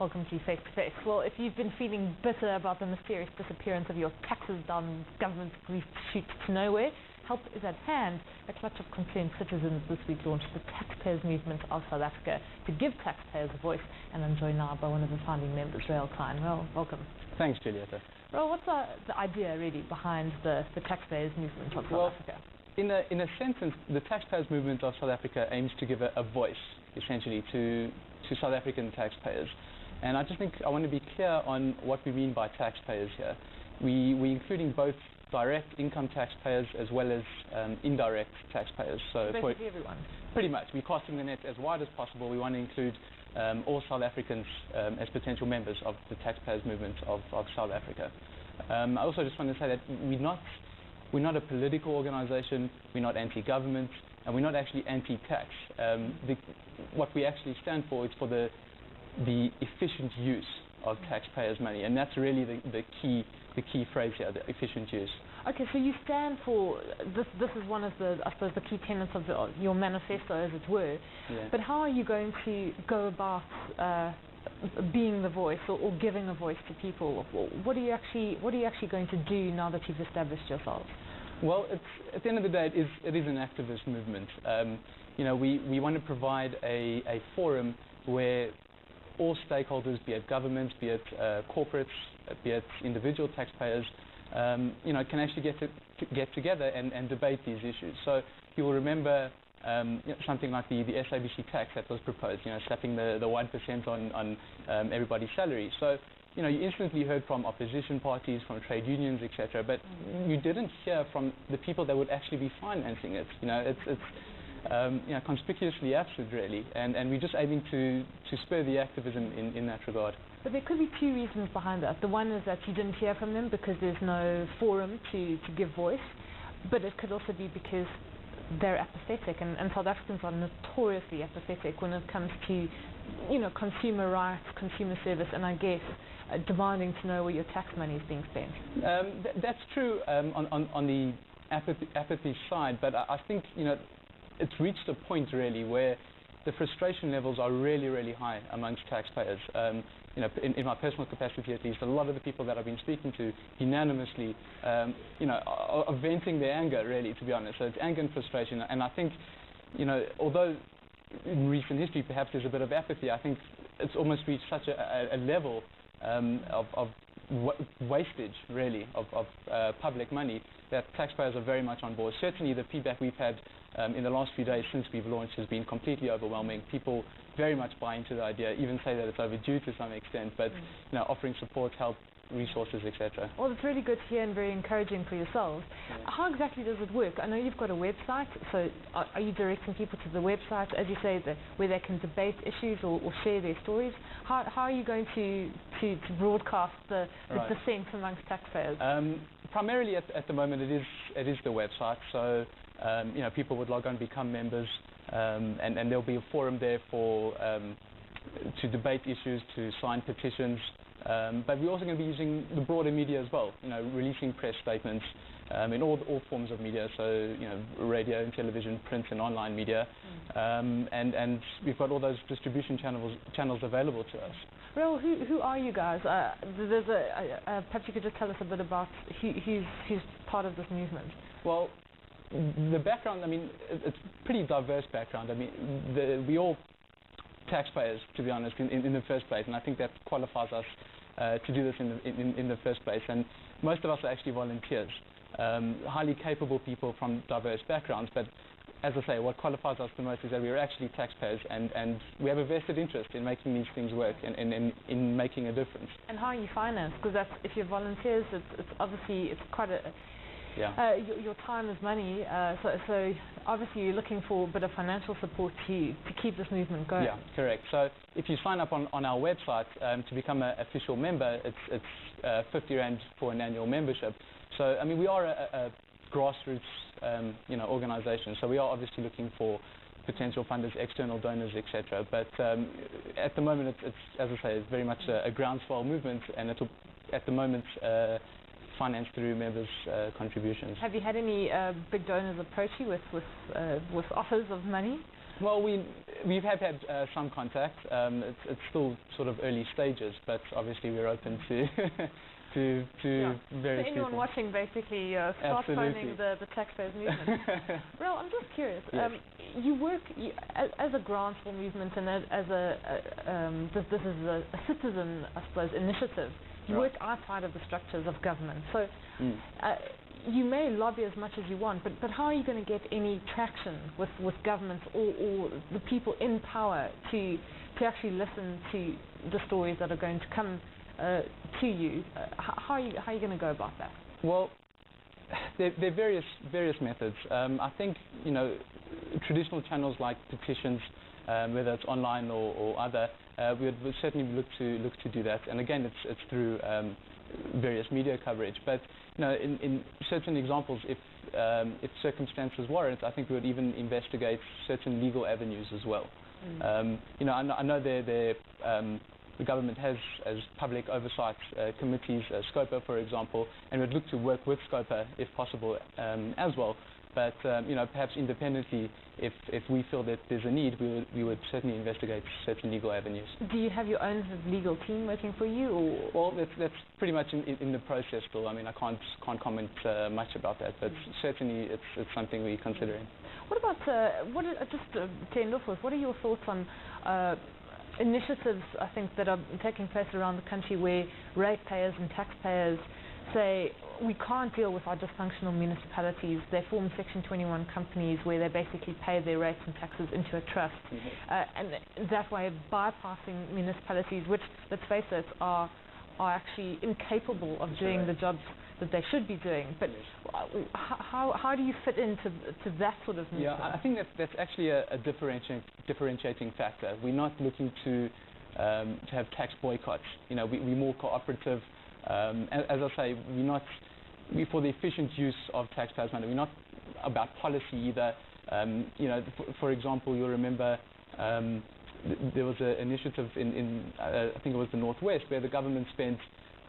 Welcome to Face to Face. Well, if you've been feeling bitter about the mysterious disappearance of your taxes down government's grief chute to nowhere, help is at hand. A clutch of concerned citizens this week launched the Taxpayers movement of South Africa to give taxpayers a voice, and I'm joined now by one of the founding members, Rael Cline. Rael, welcome. Thanks, Julieta. Rael, what's the idea really behind the Taxpayers movement of South Africa? In a sentence, the Taxpayers movement of South Africa aims to give a voice, essentially, to South African taxpayers. And I just think I want to be clear on what we mean by taxpayers here. We're including both direct income taxpayers as well as indirect taxpayers. So basically everyone. Pretty much. We're casting the net as wide as possible. We want to include all South Africans as potential members of the taxpayers movement of South Africa. I also just want to say that we're not a political organization, we're not anti-government, and we're not actually anti-tax. What we actually stand for is for the efficient use of taxpayers' money, and that's really the key phrase here, the efficient use. Okay, so you stand for this. This is one of the, I suppose, the key tenets of your manifesto, as it were. Yeah. But how are you going to go about being the voice or giving a voice to people? What are you actually going to do now that you've established yourself? Well, at the end of the day, it is an activist movement. We want to provide a forum where all stakeholders, be it governments, be it corporates, be it individual taxpayers, can actually get together and debate these issues. So you will remember something like the SABC tax that was proposed, slapping the 1% on everybody's salary. So you instantly heard from opposition parties, from trade unions, etc., but you didn't hear from the people that would actually be financing it. It's conspicuously absent, really, and we're just aiming to spur the activism in that regard. But there could be two reasons behind that. The one is that you didn't hear from them because there's no forum to give voice, but it could also be because they're apathetic, and South Africans are notoriously apathetic when it comes to consumer rights, consumer service, and I guess demanding to know where your tax money is being spent. That's true on the apathy side, but I think it's reached a point really where the frustration levels are really, really high amongst taxpayers. In my personal capacity at least, a lot of the people that I've been speaking to unanimously, are venting their anger, really, to be honest. So it's anger and frustration, and I think, although in recent history perhaps there's a bit of apathy, I think it's almost reached such a level of wastage, really, of public money, that taxpayers are very much on board. Certainly the feedback we've had in the last few days since we've launched has been completely overwhelming. People very much buy into the idea, even say that it's overdue to some extent, but offering support, help, resources, etc. Well, it's really good to hear and very encouraging for yourselves. Yeah. How exactly does it work? I know you've got a website, so are you directing people to the website, as you say, where they can debate issues or share their stories? How are you going to broadcast the dissent amongst taxpayers? Primarily at the moment it is the website, so people would log on, become members, and there'll be a forum there for to debate issues, to sign petitions. But we're also going to be using the broader media as well, releasing press statements in all forms of media, so radio and television, print and online media, and we've got all those distribution channels available to us. Rael, who are you guys? There's perhaps you could just tell us a bit about who's part of this movement. Well, the background, it's pretty diverse background. We all taxpayers, to be honest, in the first place, and I think that qualifies us to do this in the first place. And most of us are actually volunteers, highly capable people from diverse backgrounds. But as I say, what qualifies us the most is that we are actually taxpayers, and we have a vested interest in making these things work and in making a difference. And how are you financed? Because if you're volunteers, it's obviously quite a your time is money, so obviously you're looking for a bit of financial support to keep this movement going. Yeah, correct. So if you sign up on our website to become an official member, it's 50 Rand for an annual membership. So we are a grassroots organization, so we are obviously looking for potential funders, external donors, etc. But at the moment it's as I say, it's very much a groundswell movement, and it'll at the moment financed through members' contributions. Have you had any big donors approach you with offers of money? Well, we've had some contact. It's still sort of early stages, but obviously we're open to to various so anyone people. watching, basically, start phoning the Taxpayers movement. Rael, I'm just curious. Yes. You work as a grantsful movement and as this is a citizen, I suppose, initiative. You work outside of the structures of government. So you may lobby as much as you want, but how are you going to get any traction with governments or the people in power to actually listen to the stories that are going to come to you? How are you going to go about that? Well, there are various methods. I think traditional channels like petitions, whether it's online or other, we would certainly look to do that. And again, it's through various media coverage. But in certain examples, if circumstances warrant, I think we would even investigate certain legal avenues as well. I know the government has public oversight committees, SCOPA, for example, and we'd look to work with SCOPA if possible as well. But perhaps independently, if we feel that there's a need, we would certainly investigate certain legal avenues. Do you have your own legal team working for you, or? Well, that's pretty much in the process still. I mean, I can't comment much about that, but certainly it's something we're considering. What about just to end off with? What are your thoughts on initiatives, I think, that are taking place around the country where ratepayers and taxpayers say we can't deal with our dysfunctional municipalities? They form Section 21 companies where they basically pay their rates and taxes into a trust, and that way bypassing municipalities, which, let's face it, are actually incapable of doing the jobs that they should be doing. But how do you fit into that sort of movement? Yeah, I think that's actually a differentiating factor. We're not looking to have tax boycotts. We're more cooperative. As I say, we're for the efficient use of taxpayers' money. We're not about policy either. For example, you'll remember there was an initiative in I think it was the Northwest, where the government spent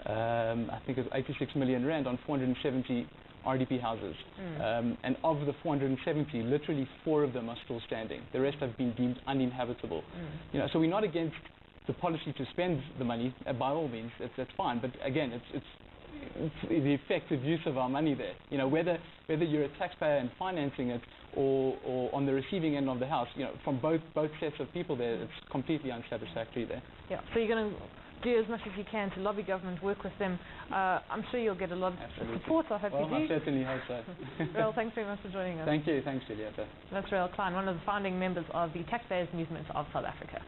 I think it was 86 million rand on 470 RDP houses, and of the 470, literally 4 of them are still standing. The rest have been deemed uninhabitable. So we're not against the policy to spend the money, by all means, that's fine. But again, it's the effective use of our money there. Whether you're a taxpayer and financing it or on the receiving end of the house, from both sets of people there, it's completely unsatisfactory there. Yeah. So you're going to do as much as you can to lobby government, work with them. I'm sure you'll get a lot of support. I hope you do. I certainly hope so. Rael, thanks very much for joining us. Thank you. Thanks, Julieta. That's Rael Cline, one of the founding members of the Taxpayers movement of South Africa.